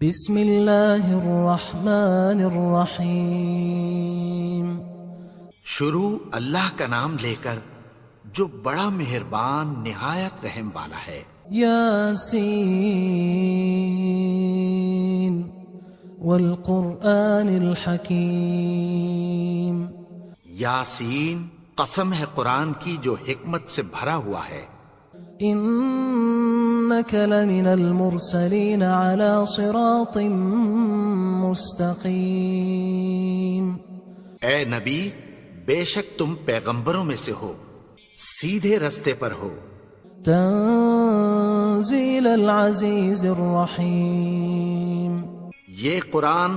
بسم اللہ الرحمن الرحیم. شروع اللہ کا نام لے کر جو بڑا مہربان نہایت رحم والا ہے. یاسین والقرآن الحکیم. یاسین، قسم ہے قرآن کی جو حکمت سے بھرا ہوا ہے. انک لمن المرسلین علی صراط مستقیم. اے نبی، بے شک تم پیغمبروں میں سے ہو، سیدھے رستے پر ہو. تنزیل العزیز الرحیم. یہ قرآن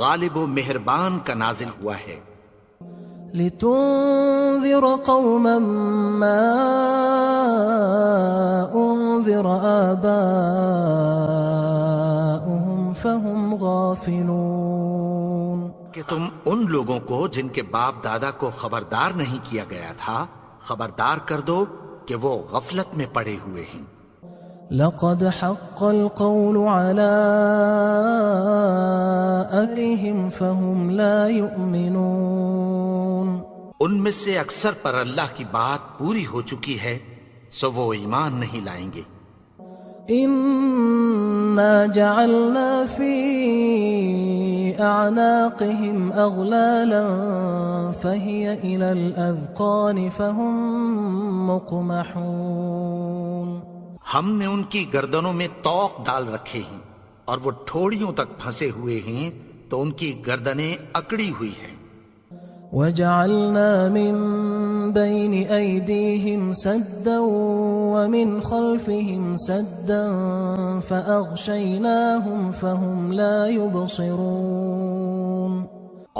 غالب و مہربان کا نازل ہوا ہے. لتنذر قوما ما انذر آباؤهم فهم غافلون. کہ تم ان لوگوں کو جن کے باپ دادا کو خبردار نہیں کیا گیا تھا خبردار کر دو کہ وہ غفلت میں پڑے ہوئے ہیں. لقد حق القول على أكثرهم فهم لا يؤمنون. ان میں سے اکثر پر اللہ کی بات پوری ہو چکی ہے سو وہ ایمان نہیں لائیں گے. إنا جعلنا في أعناقهم أغلالا فهي إلى الأذقان فهم مقمحون. ہم نے ان کی گردنوں میں طوق ڈال رکھے ہیں اور وہ ٹھوڑیوں تک پھنسے ہوئے ہیں تو ان کی گردنیں اکڑی ہوئی ہیں. وجعلنا من بين أيديهم سدا ومن خلفهم سدا فأغشيناهم فهم لا يبصرون.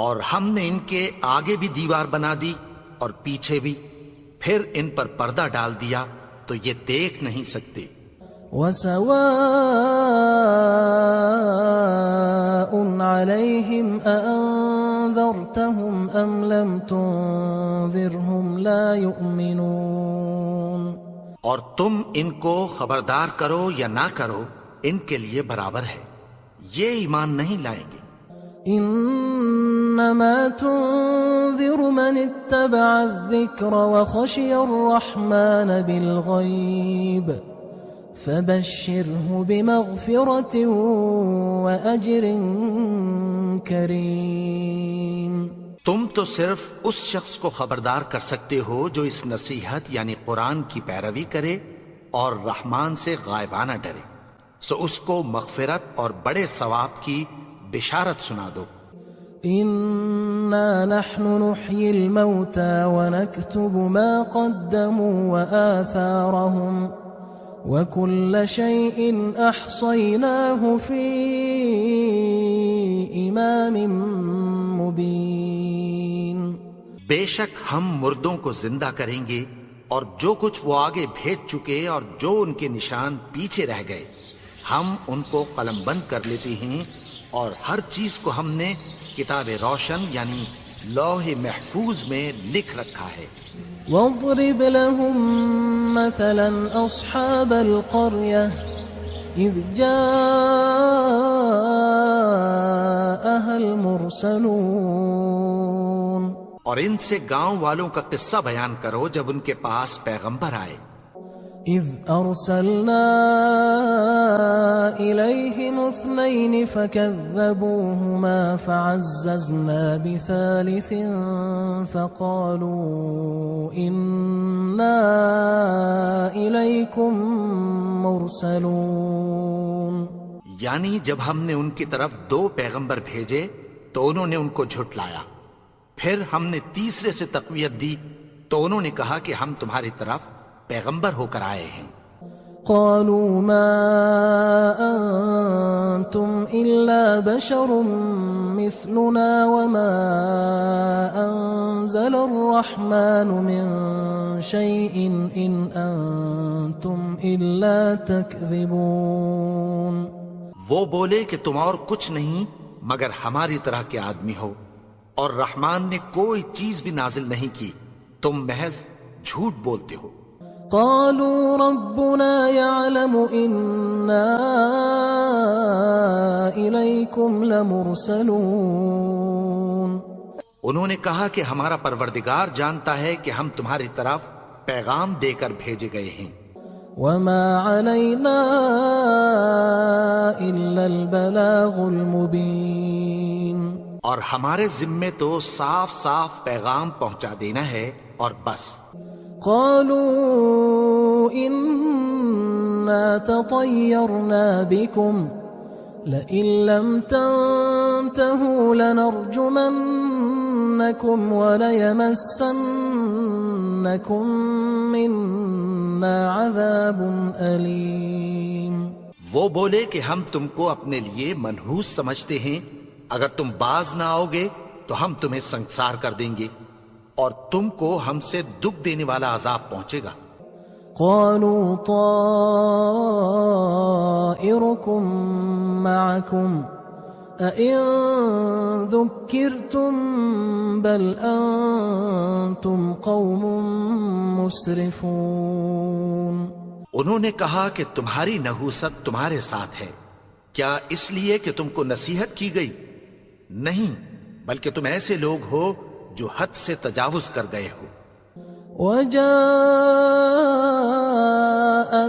اور ہم نے ان کے آگے بھی دیوار بنا دی اور پیچھے بھی، پھر ان پر پردہ ڈال دیا تو یہ دیکھ نہیں سکتے. وسواء عليهم أأنذرتهم أم لم تنذرهم لا يؤمنون. اور تم ان کو خبردار کرو یا نہ کرو ان کے لیے برابر ہے، یہ ایمان نہیں لائیں گے. انما تنذر من اتبع الذکر وخشی الرحمن بالغیب فبشره بمغفرة وأجر کریم. تم تو صرف اس شخص کو خبردار کر سکتے ہو جو اس نصیحت یعنی قرآن کی پیروی کرے اور رحمان سے غائبانہ ڈرے، سو اس کو مغفرت اور بڑے ثواب کی بشارت سنا دو. انا نحن نحيي الموتى ونكتب ما قدموا وآثارهم وكل شيء احصيناه في امام مبين. بے شک ہم مردوں کو زندہ کریں گے اور جو کچھ وہ آگے بھیج چکے اور جو ان کے نشان پیچھے رہ گئے ہم ان کو قلم بند کر لیتے ہیں، اور ہر چیز کو ہم نے کتاب روشن یعنی لوح محفوظ میں لکھ رکھا ہے. واضرب لهم مثلا أصحاب القرية إذ جاءها المرسلون. اور ان سے گاؤں والوں کا قصہ بیان کرو جب ان کے پاس پیغمبر آئے. إذ أرسلنا إليهم 2 فكذبوهما فعززنا بثالث فقالوا إنا إليكم مرسلون. یعنی جب ہم نے ان کی طرف 2 پیغمبر بھیجے تو انہوں نے ان کو جھٹلایا، پھر ہم نے تیسرے سے تقویت دی تو انہوں نے کہا کہ ہم تمہاری طرف پیغمبر ہو کر آئے ہیں. قالوا ما أنتم إلا بشر مثلنا وما أنزل الرحمن من شيء إن أنتم إلا تكذبون. وہ بولے کہ تم اور کچھ نہیں مگر ہماری طرح کے آدمی ہو، اور رحمان نے کوئی چیز بھی نازل نہیں کی، تم محض جھوٹ بولتے ہو. قالوا ربنا يعلم إنا إليكم لمرسلون. انہوں نے کہا کہ ہمارا پروردگار جانتا ہے کہ ہم تمہاری طرف پیغام دے کر بھیجے گئے ہیں. وما علينا إلا البلاغ المبين. اور ہمارے ذمے تو صاف صاف پیغام پہنچا دینا ہے اور بس. قالوا إنا تطيرنا بكم لئن لم تنتهوا لنرجمنكم وليمسنكم منا عذاب أليم. وہ بولے کہ ہم تم کو اپنے لیے منحوس سمجھتے ہیں، اگر تم باز نہ آؤ گے تو ہم تمہیں سنگسار کر دیں گے اور تم کو ہم سے دکھ دینے والا عذاب پہنچے گا. قالوا طائركم معكم أئن ذكرتم بل أنتم قوم مسرفون. انہوں نے کہا کہ تمہاری نحوست تمہارے ساتھ ہے، کیا اس لیے کہ تم کو نصیحت کی گئی؟ نہیں، بلکہ تم ایسے لوگ ہو جو حد سے تجاوز کر گئے ہو. وجاء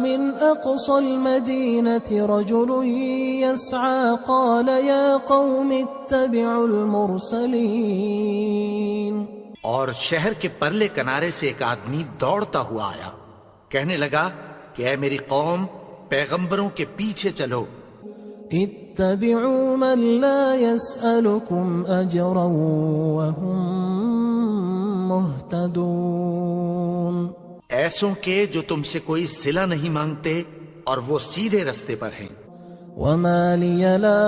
من أقصى المدينة رجل يسعى قال يا قوم اتبعوا المرسلين. اور شہر کے پرلے کنارے سے ایک آدمی دوڑتا ہوا آیا، کہنے لگا کہ اے میری قوم، پیغمبروں کے پیچھے چلو. اتبعوا من لا يسألكم أجرا وهم مهتدون. ایسوں کے جو تم سے کوئی صلہ نہیں مانگتے اور وہ سیدھے رستے پر ہیں. وما لي لا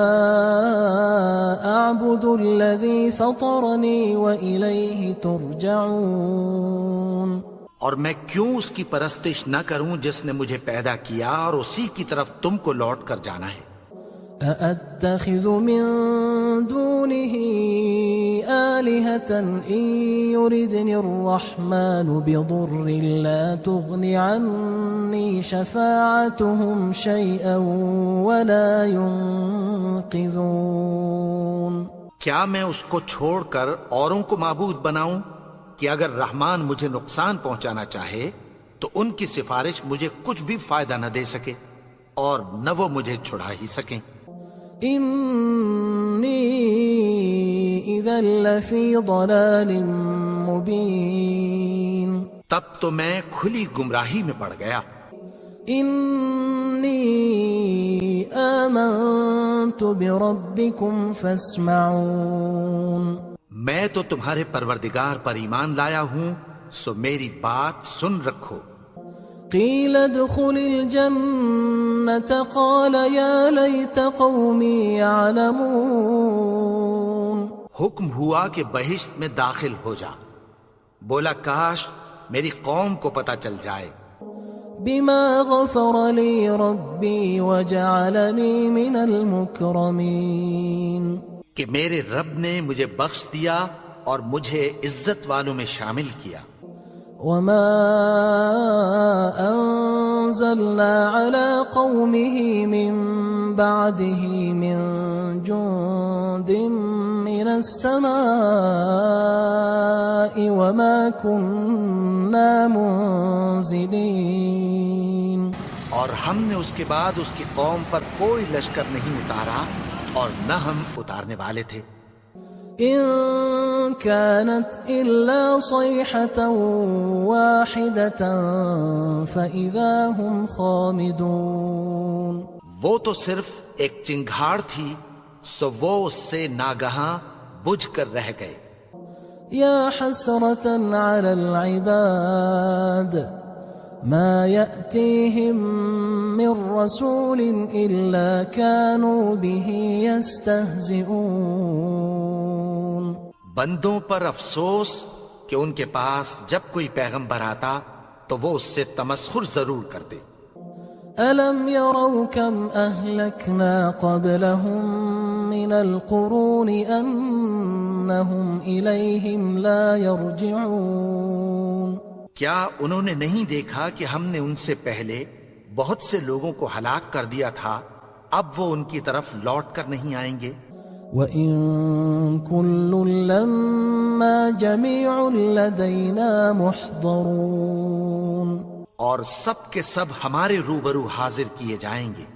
أعبد الذي فطرني وإليه ترجعون. اور میں کیوں اس کی پرستش نہ کروں جس نے مجھے پیدا کیا اور اسی کی طرف تم کو لوٹ کر جانا ہے. أأتخذ من دونه آلهة إن يردني الرحمن بضر لا تغن عني شفاعتهم شيئا ولا ينقذون. کیا میں اس کو چھوڑ کر اوروں کو معبود بناؤں کہ اگر رحمان مجھے نقصان پہنچانا چاہے تو ان کی سفارش مجھے کچھ بھی فائدہ نہ دے سکے اور نہ وہ مجھے چھڑا ہی سکیں. إني إذا لفي ضلال مبين. تب تو میں کھلی گمراہی میں پڑ گیا. إني آمنت بربكم فاسمعون. میں تو تمہارے پروردگار پر ایمان لایا ہوں، سو میری بات سن رکھو. قيل ادخل الجنة قال يا ليت قومي يعلمون. حکم ہوا کہ بہشت میں داخل ہو جا. بولا کاش میری قوم کو پتہ چل جائے. بما غفر لي ربي وجعلني من المكرمين. کہ میرے رب نے مجھے بخش دیا اور مجھے عزت والوں میں شامل کیا. وما أنزلنا على قومه من بعده من جند من السماء وما كنا منزلين. اور ہم نے اس کے بعد اس کی قوم پر کوئی لشکر نہیں اتارا اور نہ ہم اتارنے والے تھے. إن كانت إلا صيحة واحدة فإذا هم خامدون. وہ تو صرف ایک چنگھاڑ تھی، سو وہ اس سے ناگہاں بجھ کر رہ گئے. يا حسرة على العباد ما يأتيهم من رسول إلا كانوا به يستهزئون. بندوں پر افسوس کہ ان کے پاس جب کوئی پیغمبر آتا تو وہ اس سے تمسخر ضرور کرتے. ألم يروا كم أهلكنا قبلهم من القرون أنهم إليهم لا يرجعون. کیا انہوں نے نہیں دیکھا کہ ہم نے ان سے پہلے بہت سے لوگوں کو ہلاک کر دیا تھا، اب وہ ان کی طرف لوٹ کر نہیں آئیں گے؟ وَإِن كُلٌّ لَمَّا جَمِيعٌ لَدَيْنَا مُحْضَرُونَ، اور سب کے سب ہمارے روبرو حاضر کیے جائیں گے۔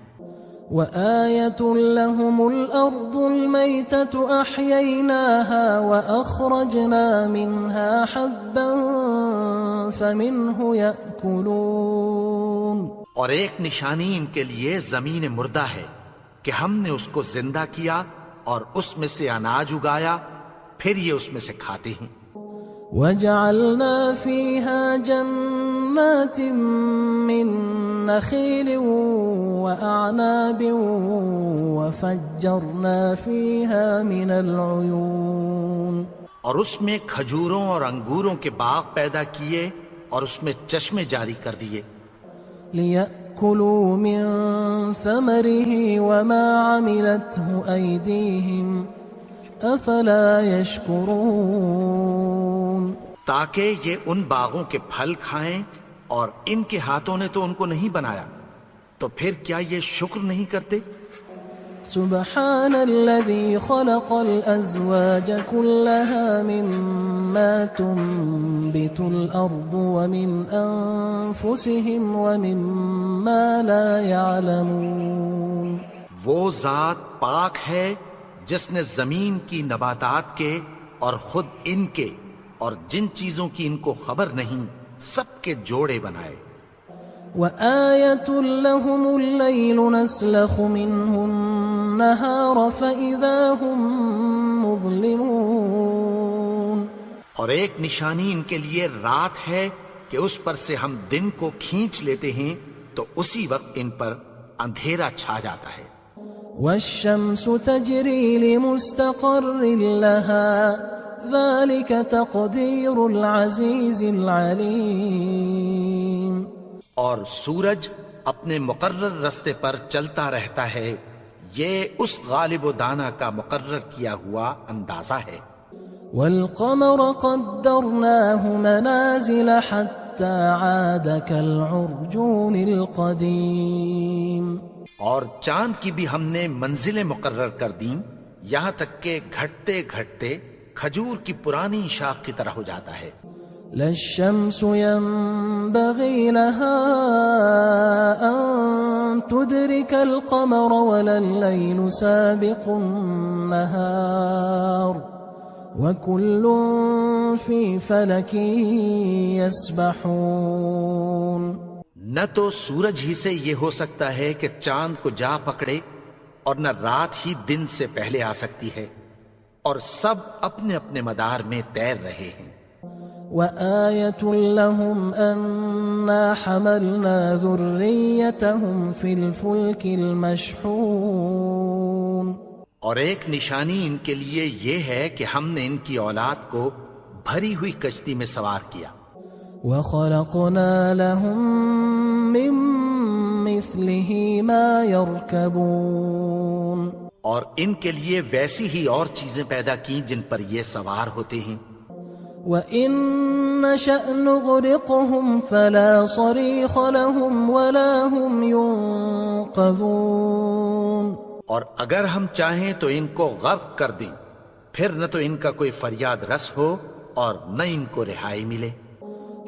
وَآيَةٌ لَهُمُ الْأَرْضُ الْمَيْتَةُ أَحْيَيْنَاهَا وَأَخْرَجْنَا مِنْهَا حَبًّا فَمِنْهُ يَأْكُلُونَ، اور ایک نشانی ان کے لیے زمین مردہ ہے کہ ہم نے اس کو زندہ کیا اور اس میں سے اناج اگایا، پھر یہ اس میں سے کھاتے ہیں۔ وَجَعَلْنَا فِيهَا جَنَّاتٍ مِّن نَخِيلٍ وَأَعْنَابٍ وَفَجَّرْنَا فِيهَا مِنَ الْعُيُونِ، اور اس میں کھجوروں اور انگوروں کے باغ پیدا کیے اور اس میں چشمے جاری کر دیے۔ لِيَأْكُلُوا مِن ثَمَرِهِ وَمَا عَمِلَتْهُ أَيْدِيهِمْ أَفَلَا يَشْكُرُونَ، تاکہ یہ ان باغوں کے پھل کھائیں، اور ان کے ہاتھوں نے تو ان کو نہیں بنایا، تو پھر کیا یہ شکر نہیں کرتے؟ سبحان الذي خلق الأزواج كلها مما تنبت الأرض ومن أنفسهم ومما لا يعلمون، وہ ذات پاک ہے جس نے زمین کی نباتات کے اور خود ان کے اور جن چیزوں کی ان کو خبر نہیں سب کے جوڑے بنائے۔ وَآيَةٌ لَهُمُ اللَّيْلُ نَسْلَخُ مِنْهُ النَّهَارَ فَإِذَا هُمْ مُظْلِمُونَ، اور ایک نشانی ان کے لیے رات ہے کہ اس پر سے ہم دن کو کھینچ لیتے ہیں تو اسی وقت ان پر اندھیرا چھا جاتا ہے۔ وَالشَّمْسُ تَجْرِي لِمُسْتَقَرٍّ لَهَا ذَلِكَ تَقْدِيرُ الْعَزِيزِ الْعَلِيمِ، اور سورج اپنے مقرر رستے پر چلتا رہتا ہے، یہ اس غالب و دانا کا مقرر کیا ہوا اندازہ ہے۔ وَالْقَمَرَ قَدَّرْنَاهُ مَنَازِلَ حَتَّى عَادَ كَالْعُرْجُونِ الْقَدِيمِ، اور چاند کی بھی ہم نے منزلیں مقرر کر دیں، یہاں تک کہ گھٹتے گھٹتے کھجور کی پرانی شاخ کی طرح ہو جاتا ہے۔ لا الشمس ينبغي لها أن تدرك القمر ولا الليل سابق النهار وكل في فلك يسبحون، نہ تو سورج ہی سے یہ ہو سکتا ہے کہ چاند کو جا پکڑے، اور نہ رات ہی دن سے پہلے آ سکتی ہے، اور سب اپنے اپنے مدار میں تیر رہے ہیں۔ وَآيَةٌ لَهُمْ أَنَّا حَمَلْنَا ذُرِّيَّتَهُمْ فِي الْفُلْكِ الْمَشْحُونِ، اور ایک نشانی ان کے لیے یہ ہے کہ ہم نے ان کی اولاد کو بھری ہوئی کشتی میں سوار کیا۔ وَخَلَقْنَا لَهُم مِّن مِّثْلِهِ مَا يَرْكَبُونَ، اور ان کے لیے ویسی ہی اور چیزیں پیدا کی جن پر یہ سوار ہوتے ہیں۔ وَإِن نَّشَأْ نُغْرِقْهُمْ فَلَا صَرِيخَ لَهُمْ وَلَا هُمْ يُنقَذُونَ، اور اگر ہم چاہیں تو ان کو غرق کر دیں، پھر نہ تو ان کا کوئی فریاد رس ہو اور نہ ان کو رہائی ملے۔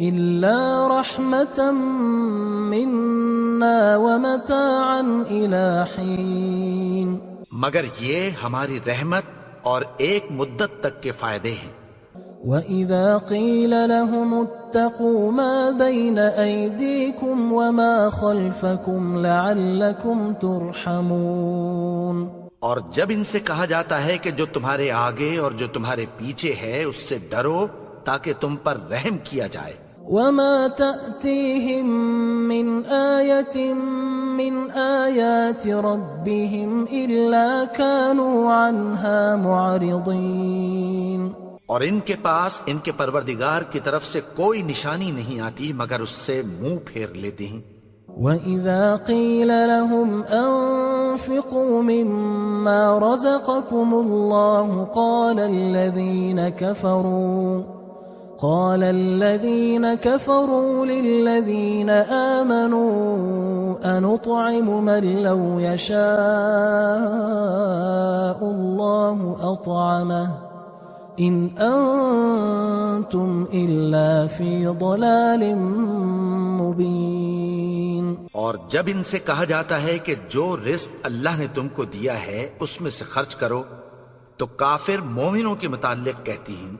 إِلَّا رَحْمَةً مِّنَّا وَمَتَاعًا إِلَى حِينٍ، مگر یہ ہماری رحمت اور ایک مدت تک کے فائدے ہیں۔ وَإِذَا قِيلَ لَهُمُ اتَّقُوا مَا بَيْنَ أَيْدِيكُمْ وَمَا خَلْفَكُمْ لَعَلَّكُمْ تُرْحَمُونَ، اور جب ان سے کہا جاتا ہے کہ جو تمہارے آگے اور جو تمہارے پیچھے ہے اس سے ڈرو تاکہ تم پر رحم کیا جائے۔ وَمَا تَأْتِيهِم مِّنْ آيَةٍ مِّنْ آيَاتِ رَبِّهِمْ إِلَّا كَانُوا عَنْهَا مُعْرِضِينَ، اور ان کے پاس ان کے پروردگار کی طرف سے کوئی نشانی نہیں آتی مگر اس سے منہ پھیر لیتے ہیں۔ وَإِذَا قِيلَ لَهُمْ أَنفِقُوا مِمَّا رَزَقَكُمُ اللَّهُ قال الذين كفروا للذين آمنوا أنطعم من لو يشاء الله أطعمه إن أنتم إلا في ضلال مبين. اور جب ان سے کہا جاتا ہے کہ جو رزق اللہ نے تم کو دیا ہے اس میں سے خرچ کرو، تو کافر مومنوں کے متعلق کہتی ہیں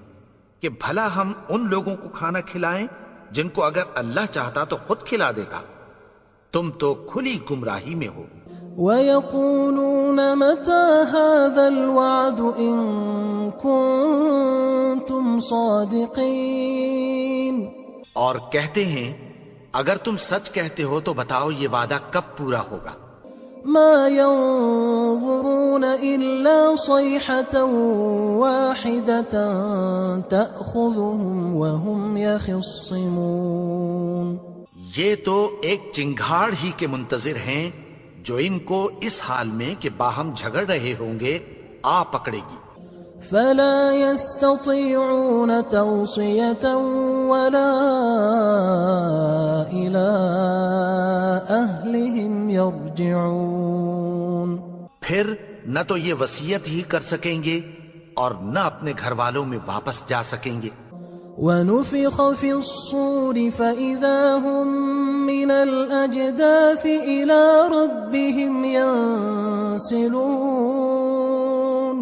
کہ بھلا ہم ان لوگوں کو کھانا کھلائیں جن کو اگر اللہ چاہتا تو خود کھلا دیتا. تم تو کھلی گمراہی میں ہو. وَيَقُولُونَ مَتَى هَذَا الْوَعْدُ إِن كُنتُمْ صَادِقِينَ. اور کہتے ہیں اگر تم سچ کہتے ہو تو بتاؤ یہ وعدہ کب پورا ہوگا. ما ينظرون إلا صيحة واحدة تأخذهم وهم يخصمون. یہ تو ایک چنگھاڑ ہی کے منتظر ہیں جو ان کو اس حال میں کہ باہم جھگڑ رہے ہوں گے آ پکڑے گی. فلا يستطيعون توصية ولا إلى أهلهم يرجعون. پھر نہ تو یہ وصیت ہی کر سکیں گے اور نہ اپنے گھر والوں میں واپس جا سکیں گے. ونفخ في الصور فإذا هم من الأجداث إلى ربهم ينسلون.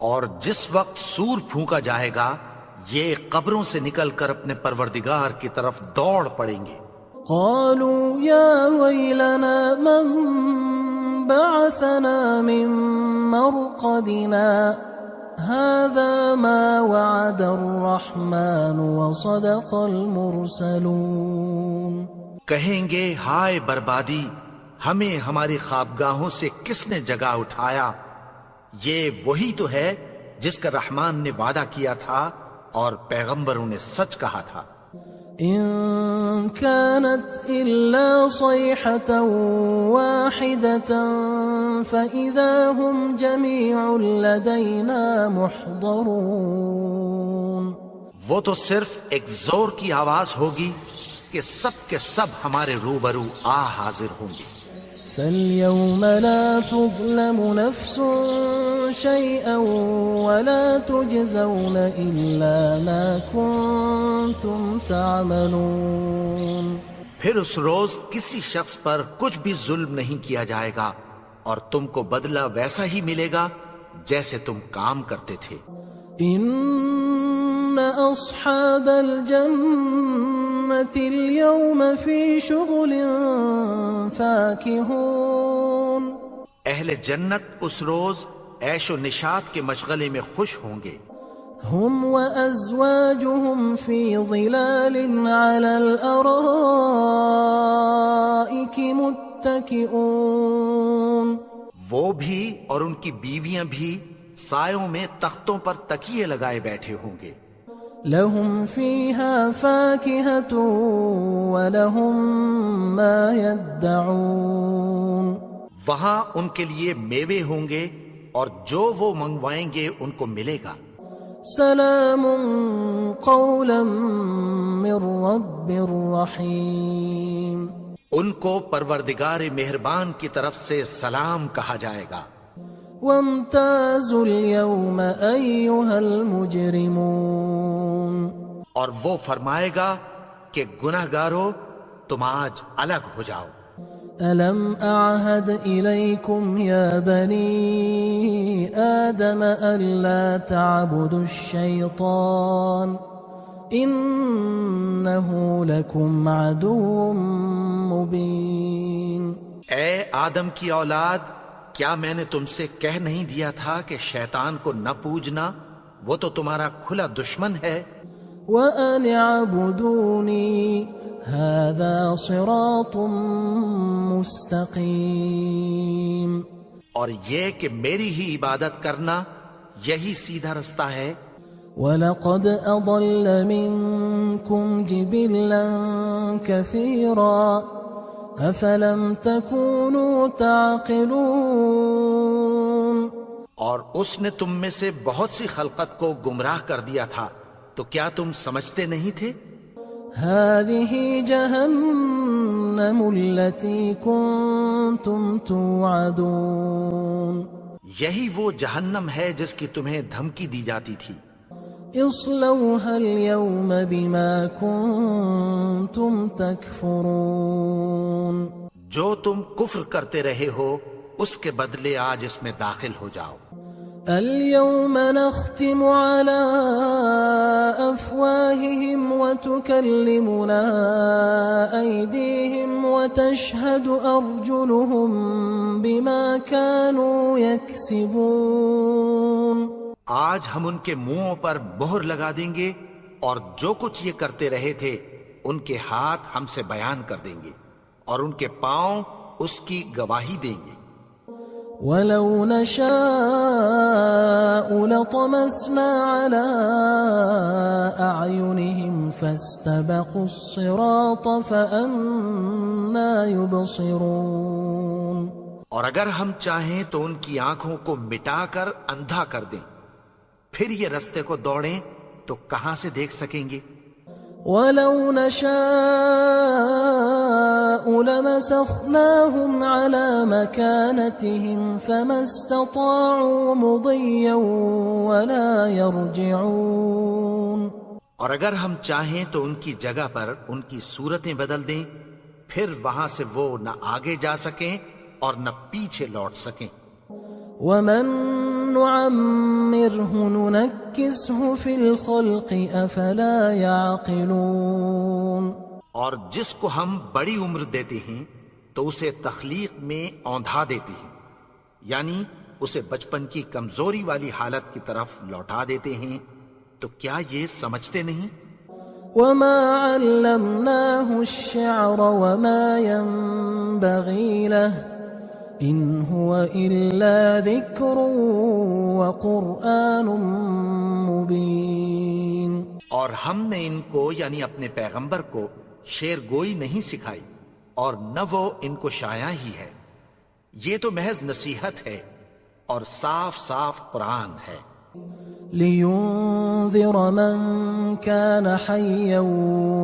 اور جس وقت سور پھونکا جائے گا یہ قبروں سے نکل کر اپنے پروردگار کی طرف دوڑ پڑیں گے. قالوا يا ويلنا من بعثنا من مرقدنا هذا ما وعد الرحمن وصدق المرسلون. کہیں گے ہائے بربادی، ہمیں ہماری خوابگاہوں سے کس نے جگا اٹھایا. یہ وہی تو ہے جس کا رحمان نے وعدہ کیا تھا اور پیغمبروں نے سچ کہا تھا. إن كانت إلا صيحة واحدة فإذا هم جميع لدينا محضرون. وہ تو صرف ایک زور کی آواز ہوگی کہ سب کے سب ہمارے روبرو آ حاضر ہوں گے. فاليوم لا تظلم نفس شيئا ولا تجزون إلا ما كنتم تعملون. پھر اس روز کسی شخص پر کچھ بھی ظلم نہیں کیا جائے گا اور تم کو بدلہ ویسا ہی ملے گا جیسے تم کام کرتے تھے. إن أصحاب الجنة اليوم في شغل فاكهون. اہل جنت اس روز عیش و نشاط کے مشغلے میں خوش ہوں گے. هم وأزواجهم في ظلال على الأرائك متكئون. وہ بھی اور ان کی بیویاں بھی سایوں میں تختوں پر تکیے لگائے بیٹھے ہوں گے. لهم فيها فاكهة ولهم ما يدعون. وہاں ان کے لیے میوے ہوں گے اور جو وہ منگوائیں گے ان کو ملے گا. سلام قولا من رب رحیم. ان کو پروردگار مہربان کی طرف سے سلام کہا جائے گا. وامتازوا اليوم أيها المجرمون. اور وہ فرمائے گا کہ گناہگارو تم آج الگ ہو جاؤ. ألم أعهد إليكم يا بني آدم ألا تعبدوا الشيطان إنه لكم عدو مبين. اے آدم کی اولاد، کیا میں نے تم سے کہہ نہیں دیا تھا کہ شیطان کو نہ پوجنا، وہ تو تمہارا کھلا دشمن ہے. وَأَنِ اعْبُدُونِي هَذَا صِرَاطٌ مُسْتَقِيمٌ. اور یہ کہ میری ہی عبادت کرنا یہی سیدھا رستہ ہے. وَلَقَدْ أَضَلَّ مِنْكُمْ جِبِلًّا كَثِيرًا أَفَلَمْ تَكُونُوا تَعْقِلُونَ. اور اس نے تم میں سے بہت سی خلقت کو گمراہ کر دیا تھا، تو کیا تم سمجھتے نہیں تھے؟ هذه جهنم التي كنتم توعدون یہی وہ جہنم ہے جس کی تمہیں دھمکی دی جاتی تھی. اصلوها اليوم بما كنتم تكفرون جو تم کفر کرتے رہے ہو اس کے بدلے آج اس میں داخل ہو جاؤ. اليوم نختم على أفواههم وتكلمنا أيديهم وتشهد أرجلهم بما كانوا يكسبون. آج ہم ان کے منہوں پر مہر لگا دیں گے اور جو کچھ یہ کرتے رہے تھے ان کے ہاتھ ہم سے بیان کر دیں گے اور ان کے پاؤں اس کی گواہی دیں گے. وَلَوْ نَشَاءُ لَطَمَسْنَا عَلَىٰ أَعْيُنِهِمْ فَاسْتَبَقُوا الصِّرَاطَ فَأَنَّىٰ يُبْصِرُونَ. اور اگر ہم چاہیں تو ان کی آنکھوں کو مٹا کر اندھا کر دیں، پھر یہ رستے کو دوڑیں تو کہاں سے دیکھ سکیں گے. وَلَوْ نَشَاءُ لَمَسَخْنَاهُمْ عَلَىٰ مَكَانَتِهِمْ فَمَا اسْتَطَاعُوا مُضِيًّا وَلَا يَرْجِعُونَ. اور اگر ہم چاہیں تو ان کی جگہ پر ان کی صورتیں بدل دیں، پھر وہاں سے وہ نہ آگے جا سکیں اور نہ پیچھے لوٹ سکیں. وَمَن نُعَمِّرْهُ نُنَكِّسْهُ فِي الْخَلْقِ أَفَلَا يَعْقِلُونَ. اور جس کو ہم بڑی عمر دیتے ہیں تو اسے تخلیق میں اوندھا دیتے ہیں، یعنی اسے بچپن کی کمزوری والی حالت کی طرف لوٹا دیتے ہیں. تو کیا یہ سمجھتے نہیں؟ وَمَا عَلَّمْنَاهُ الشِّعْرَ وَمَا يَنبَغِي لَهُ إِنْ هُوَ إِلَّا ذِكْرٌ وَقُرْآنٌ مُبِينٌ. اور ہم نے ان کو یعنی اپنے پیغمبر کو شعر گوئی نہیں سکھائی اور نہ وہ ان کو شاعر ہی ہے، یہ تو محض نصیحت ہے اور صاف صاف قرآن ہے. لِيُنذِرَ مَن كَانَ حَيًّا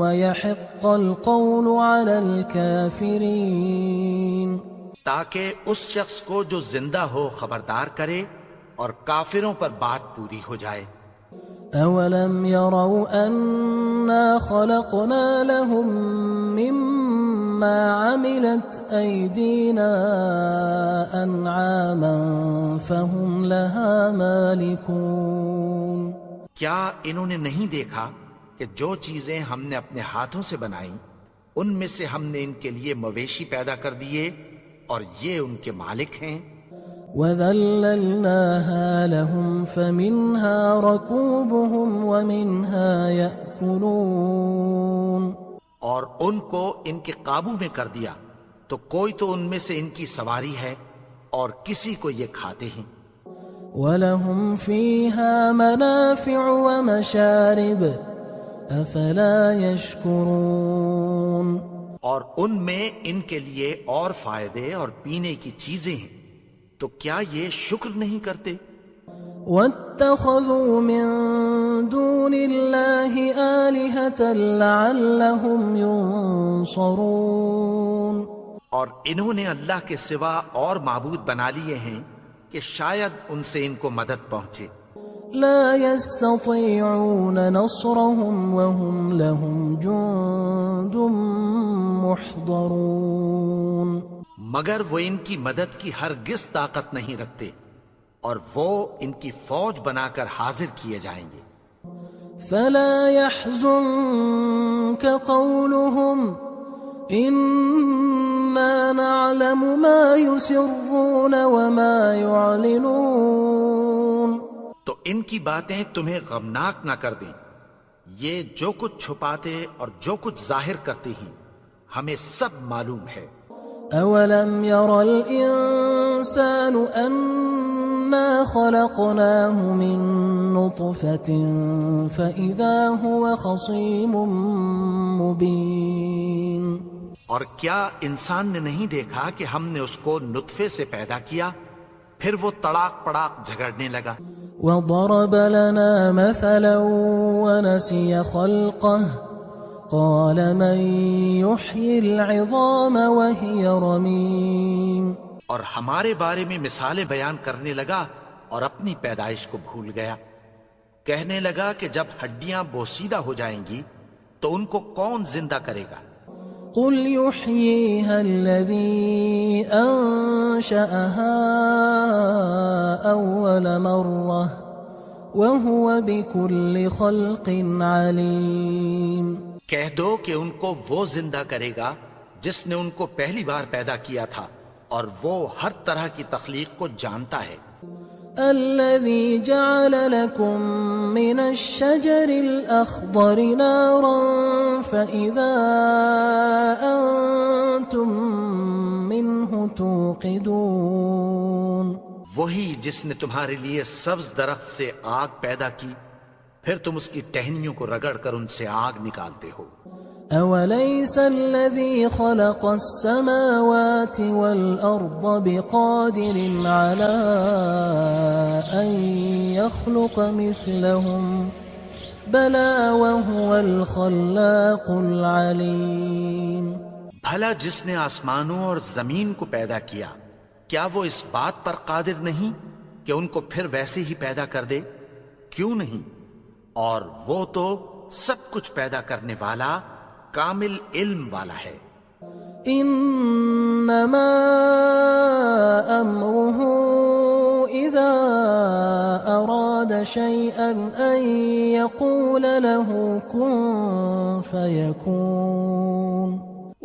وَيَحِقَّ الْقَوْلُ عَلَى الْكَافِرِينَ. تاکہ اس شخص کو جو زندہ ہو خبردار کرے اور کافروں پر بات پوری ہو جائے. أَوَلَمْ يَرَوْا أَنَّا خَلَقْنَا لَهُم مِّمَّا عَمِلَتْ أَيْدِينَا أَنْعَامًا فَهُمْ لَهَا مَالِكُونَ. کیا انہوں نے نہیں دیکھا کہ جو چیزیں ہم نے اپنے ہاتھوں سے بنائیں ان میں سے ہم نے ان کے لیے مویشی پیدا کر دیے اور یہ ان کے مالک ہیں. وَذَلَّلْنَاهَا لَهُمْ فَمِنْهَا رَكُوبُهُمْ وَمِنْهَا يَأْكُلُونَ. اور ان کو ان کے قابو میں کر دیا تو کوئی تو ان میں سے ان کی سواری ہے اور کسی کو یہ کھاتے ہیں. وَلَهُمْ فِيهَا مَنَافِعُ وَمَشَارِبُ أَفَلَا يَشْكُرُونَ. اور ان میں ان کے لیے اور فائدے اور پینے کی چیزیں ہیں، تو کیا یہ شکر نہیں کرتے؟ وَاتَّخَذُوا مِن دُونِ اللَّهِ آلِهَةً لَعَلَّهُمْ يُنصَرُونَ. اور انہوں نے اللہ کے سوا اور معبود بنا لیے ہیں کہ شاید ان سے ان کو مدد پہنچے. لا يستطيعون نصرهم وهم لهم جند محضرون. مگر وہ ان کی مدد کی ہرگز طاقت نہیں رکھتے اور وہ ان کی فوج بنا کر حاضر کیے جائیں گے. فلا يحزنك قولهم إنا نعلم ما يسرون وما يعلنون. تو ان کی باتیں تمہیں غمناک نہ کر دیں، یہ جو کچھ چھپاتے اور جو کچھ ظاہر کرتے ہیں ہمیں سب معلوم ہے. أَوَلَمْ يَرَ الْإِنسَانُ أَنَّا خَلَقْنَاهُ مِن نُّطْفَةٍ فَإِذَا هُوَ خَصِيمٌ مُّبِينٌ. اور کیا انسان نے نہیں دیکھا کہ ہم نے اس کو نطفے سے پیدا کیا، پھر وہ تڑاک پڑاک جھگڑنے لگا. وضرب لنا مثلا ونسي خلقه قال من يحيي العظام وهي رميم. اور ہمارے بارے میں مثالیں بیان کرنے لگا اور اپنی پیدائش کو بھول گیا. کہنے لگا کہ جب ہڈیاں بوسیدہ ہو جائیں گی تو ان کو کون زندہ کرے گا؟ قل يحييها الذي أنشأها أول مرة وهو بكل خلق عليم. کہہ دو کہ ان کو وہ زندہ کرے گا جس نے ان کو پہلی بار پیدا کیا تھا اور وہ ہر طرح کی تخلیق کو جانتا ہے. الذي جعل لكم من الشجر الأخضر نارا فإذا أنتم منه توقدون. وہی جس نے تمہارے لیے سبز درخت سے آگ پیدا کی پھر تم اس کی ٹہنیوں کو رگڑ کر ان سے آگ نکالتے ہو. أوليس الذي خلق السماوات والأرض بقادر على أن يخلق مثلهم بلى وهو الخلاق العليم. بھلا جس نے آسمانوں اور زمین کو پیدا کیا کیا وہ اس بات پر قادر نہیں کہ ان کو پھر ویسے ہی پیدا کر دے؟ کیوں نہیں؟ اور وہ تو سب کچھ پیدا کرنے والا کامل علم والا ہے. انما امره اذا اراد شيئا ان يقول له كن فيكون.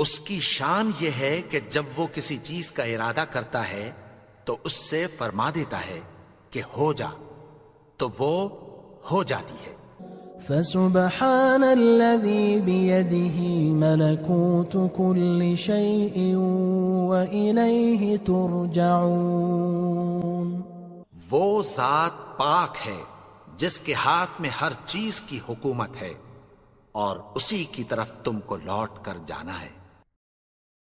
اس کی شان یہ ہے کہ جب وہ کسی چیز کا ارادہ کرتا ہے تو اس سے فرما دیتا ہے کہ ہو جا تو وہ ہو جاتی ہے. فسبحان الذي بيده ملكوت كل شيء وإليه ترجعون. وہ ذات پاک ہے جس کے ہاتھ میں ہر چیز کی حکومت ہے اور اسی کی طرف تم کو لوٹ کر جانا ہے.